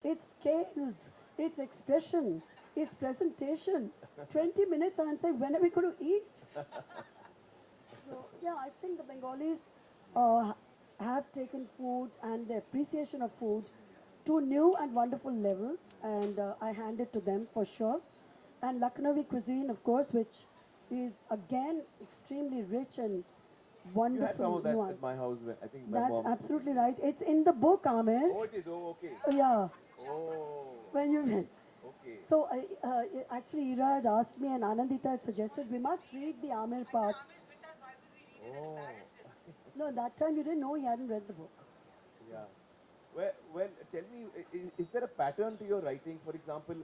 it's scales, it's expression, it's presentation. 20 minutes and I'm saying, when are we going to eat? So, yeah, I think the Bengalis uh, have taken food and the appreciation of food to new and wonderful levels, and I hand it to them for sure. And Lucknowi cuisine, of course, which is again extremely rich and You had some wonderful of that at my nuanced. house. I think my That's mom. absolutely right. It's in the book, Aamir. Oh, it is. Oh, okay. Yeah, Oh, when you read. okay. So actually, Ira had asked me, and Anandita had suggested we must read the Aamir part. Oh, No, that time you didn't know he hadn't read the book. yeah. Well, tell me, is there a pattern to your writing? For example,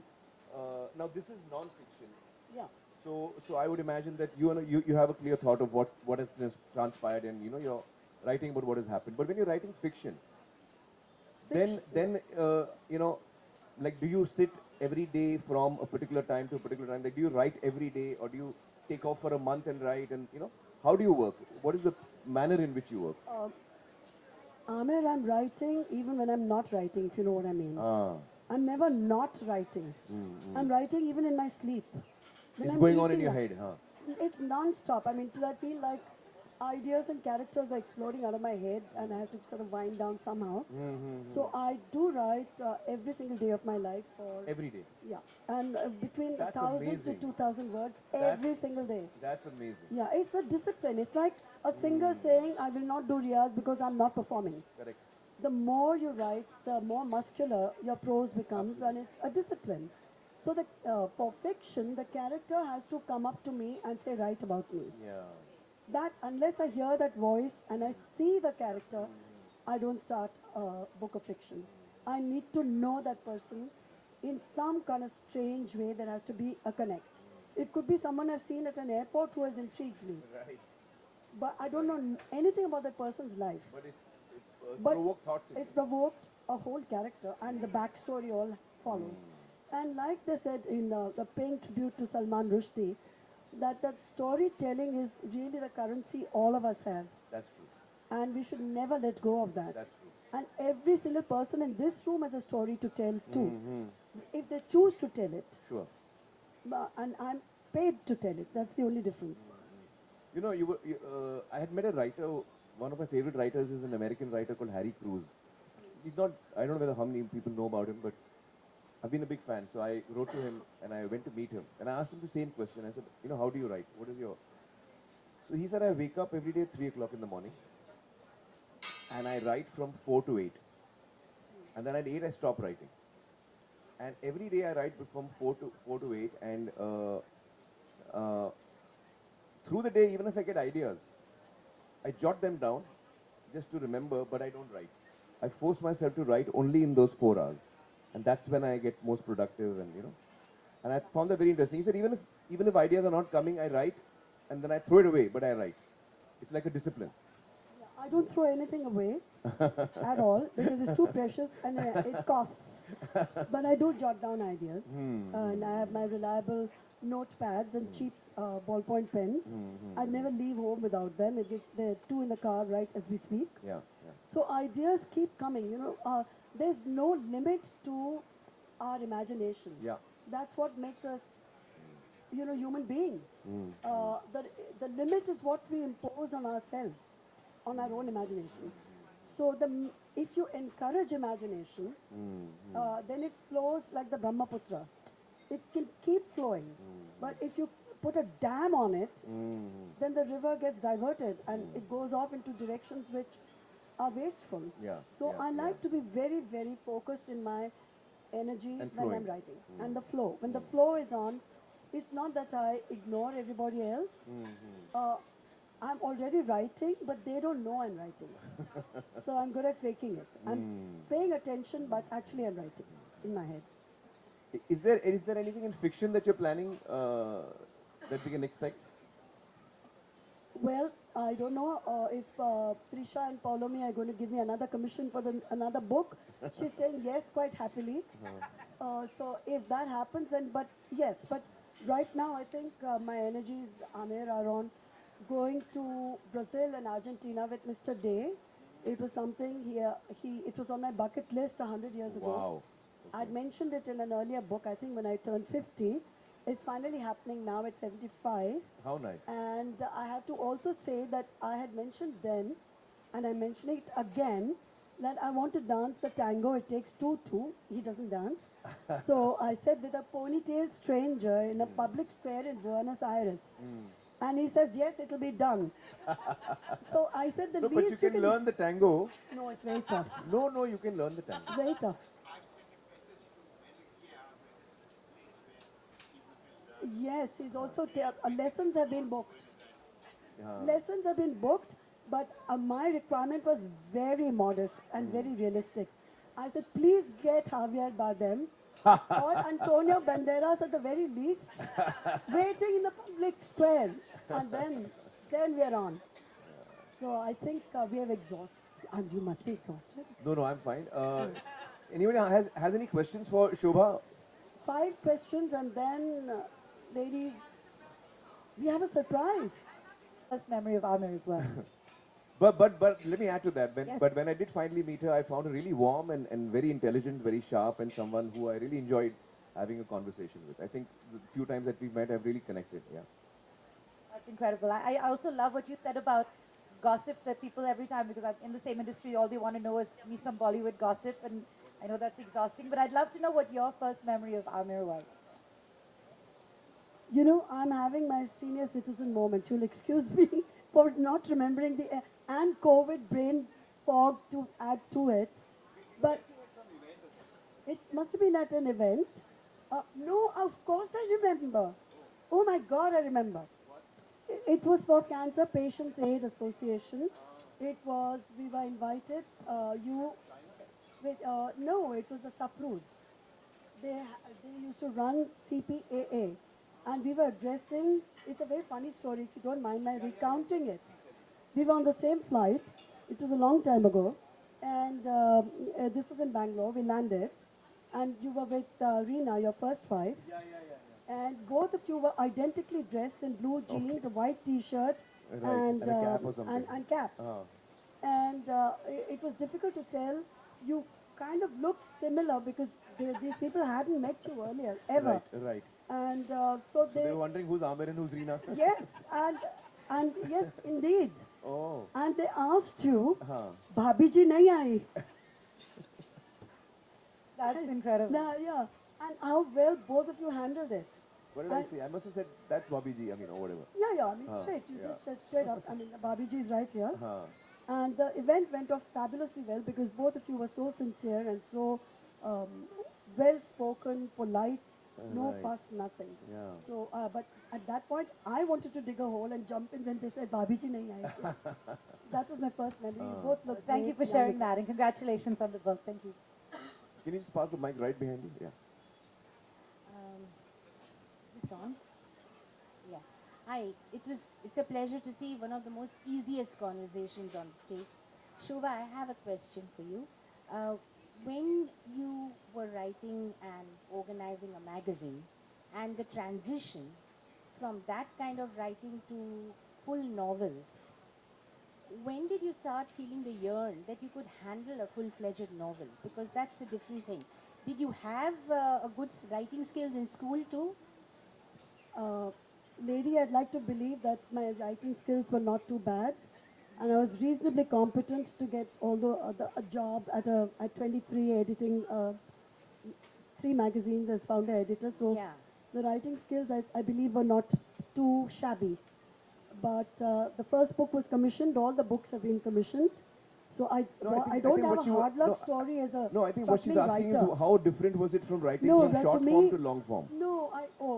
now this is non-fiction. Yeah. So I would imagine that you have a clear thought of what has transpired, and you're writing about what has happened. But when you're writing fiction, Fiction. then like, do you sit every day from a particular time to a particular time? Like, do you write every day, or do you take off for a month and write? And how do you work? What is the manner in which you work? Amir, I'm writing even when I'm not writing, if you know what I mean. Ah, I'm never not writing. I'm writing even in my sleep. When it's I'm going on in eating, your head, huh? it's non-stop. I mean, till I feel like ideas and characters are exploding out of my head and I have to sort of wind down somehow. So I do write every single day of my life for, Every day. yeah, and between a That's 1,000 to amazing. 2,000 words That- every single day. That's amazing. Yeah, it's a discipline. It's like a singer saying, I will not do riyaz because I'm not performing. Correct. The more you write, the more muscular your prose becomes, and it's a discipline. So for fiction, the character has to come up to me and say, write about me. Yeah. That unless I hear that voice and I see the character, I don't start a book of fiction. I need to know that person in some kind of strange way. There has to be a connect. It could be someone I've seen at an airport who has intrigued me, Right. but I don't know anything about that person's life. But it But provoked thoughts in it's you. provoked a whole character, and the backstory all follows. And like they said in the paying tribute to Salman Rushdie, that storytelling is really the currency all of us have, That's true. and we should never let go of that. That's true. And every single person in this room has a story to tell too, if they choose to tell it. Sure. And I'm paid to tell it. That's the only difference. I had met a writer. One of my favorite writers is an American writer called Harry Cruz. He's not. I don't know whether how many people know about him, but I've been a big fan. So I wrote to him and I went to meet him and I asked him the same question. I said, how do you write? What is your? So he said, I wake up every day at 3 o'clock in the morning and I write from 4 to 8, and then at 8 I stop writing. And every day I write from 4 to 8, and through the day, even if I get ideas, I jot them down just to remember, but I don't write. I force myself to write only in those 4 hours, and that's when I get most productive. And I found that very interesting. He said even if ideas are not coming, I write, and then I throw it away, but I write. It's like a discipline. I don't throw anything away at all because it's too precious and it costs. But I do jot down ideas, and I have my reliable notepads and cheap ballpoint pens. I never leave home without them. There are 2 in the car right as we speak. Yeah, yeah. So ideas keep coming. There's no limit to our imagination. Yeah. That's what makes us, human beings. The limit is what we impose on ourselves, on our own imagination. So if you encourage imagination, then it flows like the Brahmaputra. It can keep flowing. But if you put a dam on it, then the river gets diverted and it goes off into directions which are wasteful. Yeah, So yeah, I like to be very, very focused in my energy And when I'm flowing. writing. And the flow. When the flow is on, it's not that I ignore everybody else. I'm already writing, but they don't know I'm writing. So I'm good at faking it. I'm paying attention, but actually I'm writing in my head. Is there anything in fiction that you're planning that we can expect? Well, I don't know if Trisha and Paulomi are going to give me another commission for another book. She's saying yes, quite happily. So if that happens, then but right now I think my energies, Aamir, are on going to Brazil and Argentina with Mr. Day. It was something it was on my bucket list 100 years ago. Wow. I'd mentioned it in an earlier book, I think when I turned 50. It's finally happening now at 75. How nice. And I have to also say that I had mentioned then, and I'm mentioning it again, that I want to dance the tango. It takes two. He doesn't dance. So I said with a ponytailed stranger in a public square in Buenos Aires. And he says, yes, it'll be done. So I said the No, but least you can learn the tango. No, it's very tough. No, you can learn the tango. Very tough. Yes, he's also lessons have been booked. Yeah. Lessons have been booked, but my requirement was very modest and very realistic. I said, please get Javier Bardem or Antonio Banderas at the very least, waiting in the public square, and then we are on. So I think we have exhausted, and you must be exhausted. No, I'm fine. Anyone has any questions for Shobhaa? 5 questions, and then, ladies, we have a surprise. First memory of Aamir as well. But let me add to that. Yes. But when I did finally meet her, I found her really warm and very intelligent, very sharp, and someone who I really enjoyed having a conversation with. I think the few times that we've met, I've really connected. Yeah. That's incredible. I also love what you said about gossip, that people every time, because I'm in the same industry, all they want to know is me some Bollywood gossip, and I know that's exhausting, but I'd love to know what your first memory of Aamir was. You know, I'm having my senior citizen moment. You'll excuse me for not remembering the and COVID brain fog to add to it. But it must have been at an event. No, of course I remember. Oh my God, I remember. It was for Cancer Patients Aid Association. We were invited. No, it was the Saprus. They used to run CPAA. And we were addressing, it's a very funny story, if you don't mind my recounting it. We were on the same flight, it was a long time ago, and this was in Bangalore, we landed, and you were with Reena, your first wife. And both of you were identically dressed in blue jeans, a white t-shirt, Right, and a cap or something. and caps. And it was difficult to tell. You kind of looked similar because these people hadn't met you earlier, ever. Right. And So they were wondering who's Aamir and who's Reena. yes, and yes, indeed. Oh. And they asked you, Huh. Bhabhi ji nahi aayi. That's incredible. Yeah, and how well both of you handled it. What did I say? I must have said, that's Bobby G, or whatever. Yeah, I mean, straight. You yeah. just said straight up. I mean, Bhabhi ji is right here. Huh. And the event went off fabulously well because both of you were so sincere and so well spoken, polite, no Right. fuss, nothing. Yeah. So, but at that point, I wanted to dig a hole and jump in when they said, Bhabhi ji nahi aayi. That was my first memory. You both looked Thank you great, for sharing young. that, and congratulations on the book. Thank you. Can you just pass the mic right behind you? Yeah. Is this on? Yeah. Hi. It's a pleasure to see one of the most easiest conversations on the stage. Shobhaa, I have a question for you. When you were writing and organizing a magazine, and the transition from that kind of writing to full novels, when did you start feeling the yearn that you could handle a full-fledged novel? Because that's a different thing. Did you have a good writing skills in school too? Lady, I'd like to believe that my writing skills were not too bad, and I was reasonably competent to get a job at 23 editing 3 magazines as founder editor. So Yeah. the writing skills I believe were not too shabby. But the first book was commissioned. All the books have been commissioned. So I don't have a hard luck story as a No, I think what she's struggling asking writer. is how different was it from writing No, from but short to form me- to long form? No,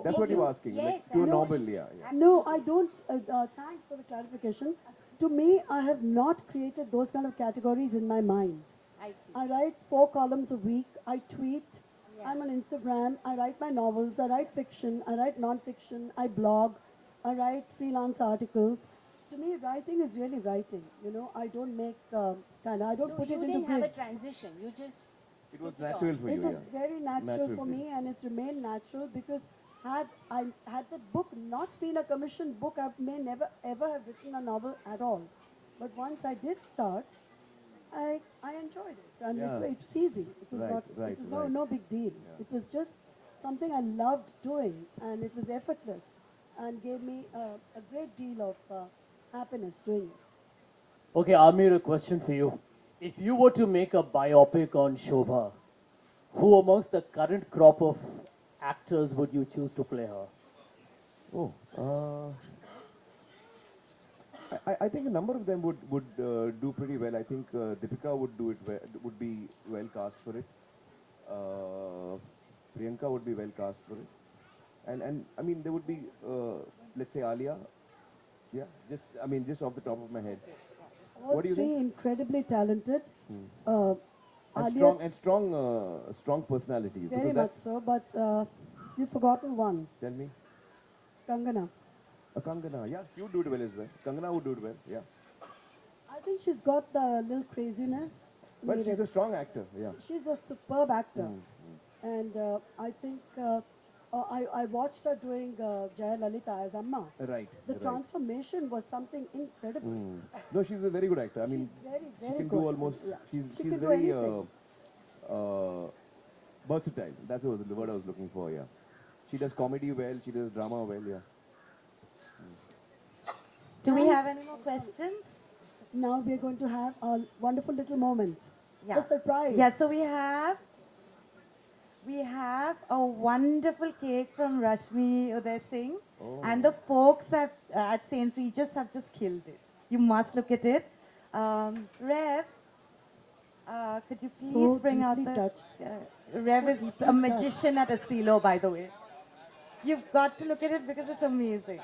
That's what you're asking. Yes, like to a I know. novel, yeah. No, I don't. Thanks for the clarification. To me, I have not created those kind of categories in my mind. I see. I write 4 columns a week. I tweet. Yeah. I'm on Instagram. I write my novels. I write fiction. I write non-fiction. I blog. I write freelance articles. To me, writing is really writing. You know, I don't make I don't So put you it into didn't have a grids. transition. You just It was took it natural on. for It you, was yeah. very natural Natural for for me, and it's remained natural because had the book not been a commissioned book, I may never ever have written a novel at all. But once I did start, I enjoyed it, and Yeah. it was easy. It was Right, not. right, It was right. no big deal. Yeah. It was just something I loved doing, and it was effortless, and gave me a great deal of happiness doing it. Okay, Amir, a question for you. If you were to make a biopic on Shobha, who amongst the current crop of actors would you choose to play her? Oh, I think a number of them would do pretty well. I think Deepika would do it would be well cast for it. Uh, Priyanka would be well cast for it, and I mean there would be let's say Alia. Yeah, just off the top of my head. All What do you three think? incredibly talented. Uh, And Alia, strong personalities. very Because much that's so, but you've forgotten one, tell me, Kangana. Kangana. Yeah, she would do it well as well. Kangana would do it well. Yeah. I think she's got the little craziness Well, she's needed. a strong actor. Yeah. She's a superb actor, and I think I watched her doing Jaya Lalita as Amma. Right. The right. transformation was something incredible. No, she's a very good actor. I mean, She's very, she very can good. do almost. Yeah. She's She she's can do very anything. versatile. That's the word I was looking for. Yeah. She does comedy well. She does drama well. Yeah. Do we Nice. have any more questions? Now we are going to have a wonderful little moment. Yeah. A surprise. Yeah, so we have a wonderful cake from Rashmi Uday Singh, Oh. and the folks at St. Regis have just killed it. You must look at it. Rev, could you please So bring out deeply the... touched. Rev is deeply a magician at a silo, by the way. You've got to look at it because it's amazing.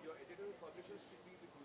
Your editor publishers should be with you.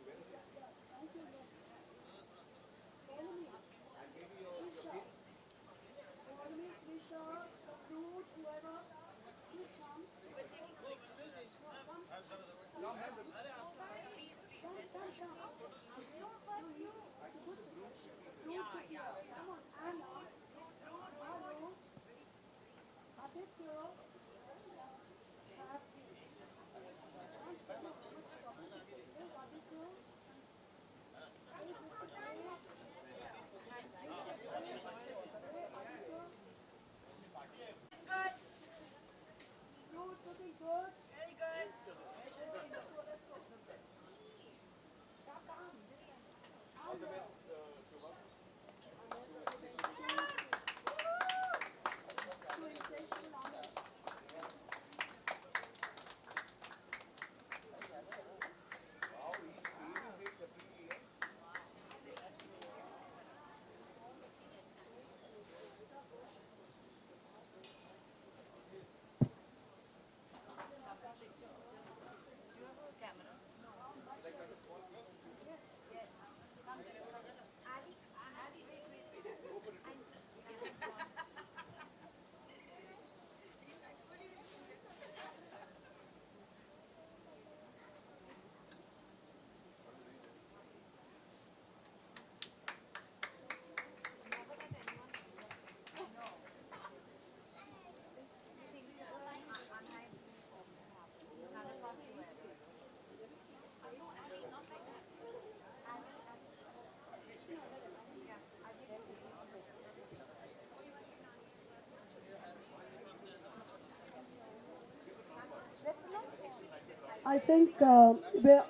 I think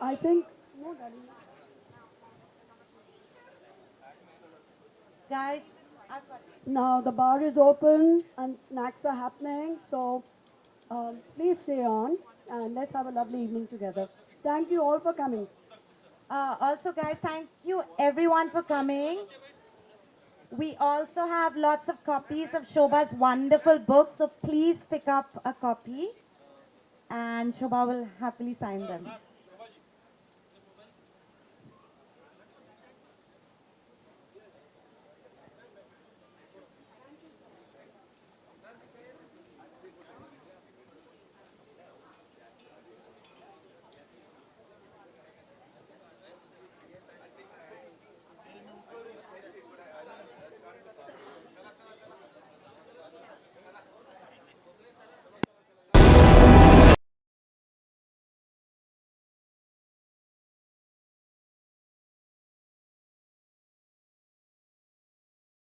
I think no, darling. Guys, I've got... Now the bar is open and snacks are happening. So please stay on and let's have a lovely evening together. Thank you all for coming. Also, guys, thank you everyone for coming. We also have lots of copies of Shobha's wonderful book, so please pick up a copy. and Shobhaa will happily sign them.